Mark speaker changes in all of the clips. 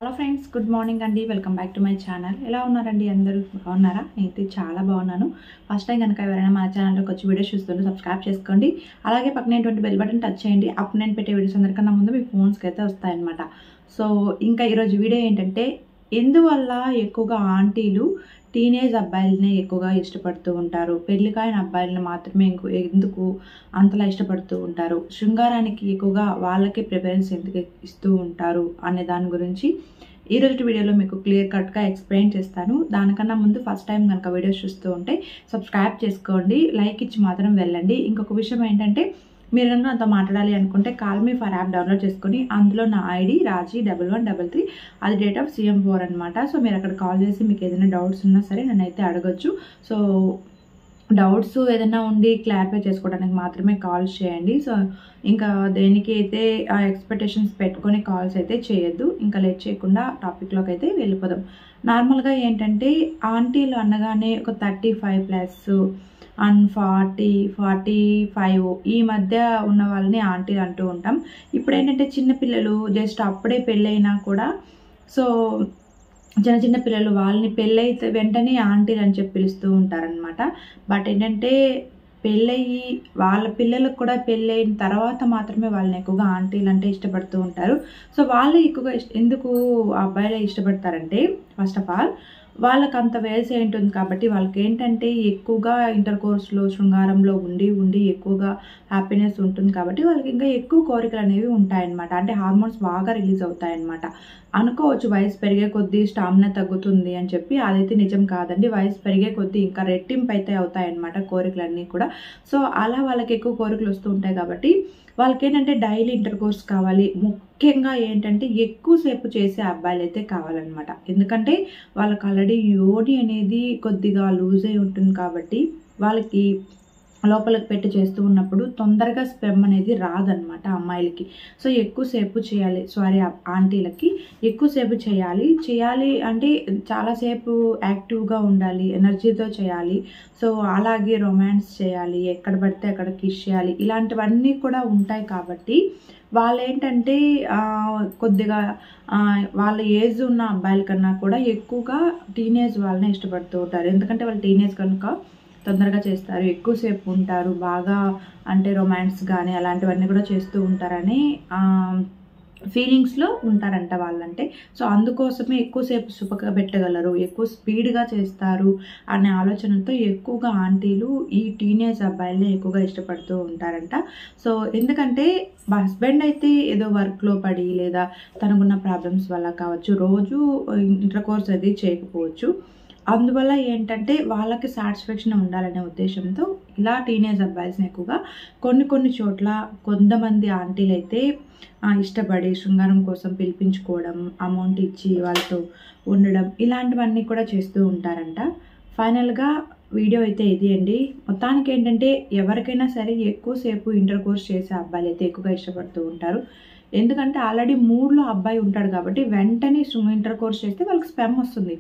Speaker 1: Hello friends, good morning అండి. Welcome back to my channel. ఎలా ఉన్నారండి? అందరూ బాగున్నారా? నేనైతే చాలా బాగున్నాను. ఫస్ట్ టైం కనుక ఎవరైనా మా ఛానల్లోకి వచ్చి వీడియోస్ చూస్తుంటే సబ్స్క్రైబ్ చేసుకోండి. అలాగే పక్కనేటువంటి బెల్ బటన్ టచ్ చేయండి. అప్పుడు నేను పెట్టే వీడియోస్ అందరికన్నా ముందు మీ ఫోన్స్కి అయితే వస్తాయన్నమాట. సో ఇంకా ఈరోజు వీడియో ఏంటంటే, ఎందువల్ల ఎక్కువగా ఆంటీలు టీనేజ్ అబ్బాయిలనే ఎక్కువగా ఇష్టపడుతూ ఉంటారు, పెళ్లి కాని అబ్బాయిలను మాత్రమే ఎందుకు అంతలా ఇష్టపడుతూ ఉంటారు, శృంగారానికి ఎక్కువగా వాళ్ళకే ప్రిఫరెన్స్ ఎందుకు ఇస్తూ ఉంటారు అనే దాని గురించి ఈరోజు వీడియోలో మీకు క్లియర్ కట్గా ఎక్స్ప్లెయిన్ చేస్తాను. దానికన్నా ముందు ఫస్ట్ టైం కనుక వీడియోస్ చూస్తూ ఉంటే సబ్స్క్రైబ్ చేసుకోండి, లైక్ ఇచ్చి మాత్రం వెళ్ళండి. ఇంకొక విషయం ఏంటంటే, మీరు కనుక నాతో మాట్లాడాలి అనుకుంటే call me for app download చేసుకొని అందులో నా ఐడి రాజీ 1133, అది డేట్ ఆఫ్ CM4 అనమాట. సో మీరు అక్కడ కాల్ చేసి మీకు ఏదైనా డౌట్స్ ఉన్నా సరే నన్నైతే అడగచ్చు. సో డౌట్స్ ఏదైనా ఉండి క్లారిఫై చేసుకోవడానికి మాత్రమే కాల్స్ చేయండి. సో ఇంకా దేనికి అయితే ఎక్స్పెక్టేషన్స్ పెట్టుకొని కాల్స్ అయితే చేయొద్దు. ఇంకా లేట్ చేయకుండా టాపిక్లోకి అయితే వెళ్ళిపోదాం. నార్మల్గా ఏంటంటే, ఆంటీలు అనగానే ఒక 35+ అండ్ 40-45 ఈ మధ్య ఉన్న వాళ్ళని ఆంటీలు అంటూ ఉంటాం. ఇప్పుడు ఏంటంటే, చిన్నపిల్లలు జస్ట్ అప్పుడే పెళ్ళైనా కూడా సో చిన్న పిల్లలు వాళ్ళని పెళ్ళైతే వెంటనే ఆంటీలు అని చెప్పి పిలుస్తూ ఉంటారనమాట. బట్ ఏంటంటే, పెళ్ళయి వాళ్ళ పిల్లలకు కూడా పెళ్ళైన తర్వాత మాత్రమే వాళ్ళని ఎక్కువగా ఆంటీలు అంటే ఇష్టపడుతూ ఉంటారు. సో వాళ్ళు ఎక్కువగా ఎందుకు అబ్బాయిలే ఇష్టపడతారంటే, ఫస్ట్ ఆఫ్ ఆల్ వాళ్ళకి అంత వయసు ఉంటుంది కాబట్టి వాళ్ళకి ఏంటంటే ఎక్కువగా ఇంటర్ కోర్స్లో శృంగారంలో ఉండి ఎక్కువగా హ్యాపీనెస్ ఉంటుంది కాబట్టి వాళ్ళకి ఇంకా ఎక్కువ కోరికలు అనేవి ఉంటాయన్నమాట. అంటే హార్మోన్స్ బాగా రిలీజ్ అవుతాయన్నమాట. అనుకోవచ్చు వయసు పెరిగే కొద్దీ స్టామినా తగ్గుతుంది అని చెప్పి, అదైతే నిజం కాదండి. వయసు పెరిగే కొద్దీ ఇంకా రెట్టింపు అయితే అవుతాయన్నమాట కోరికలన్నీ కూడా. సో అలా వాళ్ళకి ఎక్కువ కోరికలు వస్తూ ఉంటాయి కాబట్టి వాళ్ళకి ఏంటంటే డైలీ ఇంటర్ కోర్స్ కావాలి. ముఖ్యంగా ఏంటంటే ఎక్కువసేపు చేసే అబ్బాయిలు అయితే కావాలన్నమాట. ఎందుకంటే వాళ్ళకి ఆల్రెడీ యోని అనేది కొద్దిగా లూజ్ అయి ఉంటుంది కాబట్టి వాళ్ళకి లోపలికి పెట్టి చేస్తూ ఉన్నప్పుడు తొందరగా స్పెమ్ అనేది రాదనమాట అమ్మాయిలకి. సో ఎక్కువసేపు చేయాలి, ఆంటీలకి ఎక్కువసేపు చేయాలి అంటే చాలాసేపు యాక్టివ్గా ఉండాలి, ఎనర్జీతో చేయాలి. సో అలాగే రొమాన్స్ చేయాలి, ఎక్కడ పడితే అక్కడ కిస్ చేయాలి, ఇలాంటివన్నీ కూడా ఉంటాయి కాబట్టి వాళ్ళు ఏంటంటే కొద్దిగా వాళ్ళ ఏజ్ ఉన్న అబ్బాయిల కన్నా కూడా ఎక్కువగా టీనేజ్ వాళ్ళని ఇష్టపడుతూ ఉంటారు. ఎందుకంటే వాళ్ళు టీనేజ్ కనుక తొందరగా చేస్తారు, ఎక్కువసేపు ఉంటారు, బాగా అంటే రొమాన్స్ కానీ అలాంటివన్నీ కూడా చేస్తూ ఉంటారని ఫీలింగ్స్లో ఉంటారంట వాళ్ళంటే. సో అందుకోసమే ఎక్కువసేపు సుపక పెట్టగలరు, ఎక్కువ స్పీడ్గా చేస్తారు అనే ఆలోచనతో ఎక్కువగా ఆంటీలు ఈ టీనేజ్ అబ్బాయిల్ని ఎక్కువగా ఇష్టపడుతూ ఉంటారంట. సో ఎందుకంటే హస్బెండ్ అయితే ఏదో వర్క్లో పడి లేదా తనకున్న ప్రాబ్లమ్స్ వల్ల కావచ్చు, రోజు ఇంటర్ కోర్స్ అది చేయకపోవచ్చు. అందువల్ల ఏంటంటే వాళ్ళకి సాటిస్ఫాక్షన్ ఉండాలనే ఉద్దేశంతో ఇలా టీనేజ్ అబ్బాయిల్స్ని ఎక్కువగా కొన్ని చోట్ల కొంతమంది ఆంటీలు అయితే ఇష్టపడి శృంగారం కోసం పిలిపించుకోవడం, అమౌంట్ ఇచ్చి వాళ్ళతో ఉండడం, ఇలాంటివన్నీ కూడా చేస్తూ ఉంటారంట. ఫైనల్గా వీడియో అయితే ఇది అండి. మొత్తానికి ఏంటంటే, ఎవరికైనా సరే ఎక్కువసేపు ఇంటర్ కోర్స్ చేసే అబ్బాయిలు అయితే ఎక్కువగా ఇష్టపడుతూ ఉంటారు. ఎందుకంటే ఆల్రెడీ మూడ్లో అబ్బాయి ఉంటాడు కాబట్టి వెంటనే ఇంటర్ కోర్స్ చేస్తే వాళ్ళకి స్పెమ్ వస్తుంది.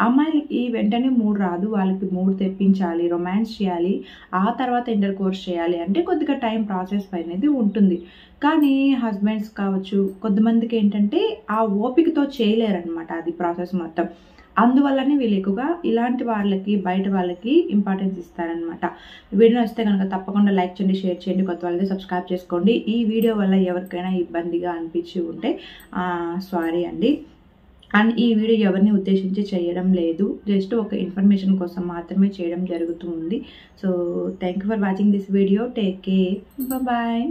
Speaker 1: అమ్మాయిలకి వెంటనే మూడ్ రాదు, వాళ్ళకి మూడ్ తెప్పించాలి, రొమాన్స్ చేయాలి, ఆ తర్వాత ఇంటర్ కోర్స్ చేయాలి అంటే కొద్దిగా టైం ప్రాసెస్ అనేది ఉంటుంది. కానీ హస్బెండ్స్ కావచ్చు, కొంతమందికి ఏంటంటే ఆ ఓపికతో చేయలేరనమాట అది ప్రాసెస్ మొత్తం. అందువల్లనే వీళ్ళు ఎక్కువగా ఇలాంటి వాళ్ళకి, బయట వాళ్ళకి ఇంపార్టెన్స్ ఇస్తారనమాట. వీడియో వస్తే కనుక తప్పకుండా లైక్ చేయండి, షేర్ చేయండి, కొత్త వాళ్ళైతే సబ్స్క్రైబ్ చేసుకోండి. ఈ వీడియో వల్ల ఎవరికైనా ఇబ్బందిగా అనిపించి ఉంటే సారీ అండి. అండ్ ఈ వీడియో ఎవరిని ఉద్దేశించి చేయడం లేదు, జస్ట్ ఒక ఇన్ఫర్మేషన్ కోసం మాత్రమే చేయడం జరుగుతుంది. So thank you for watching this video. Take care, bye.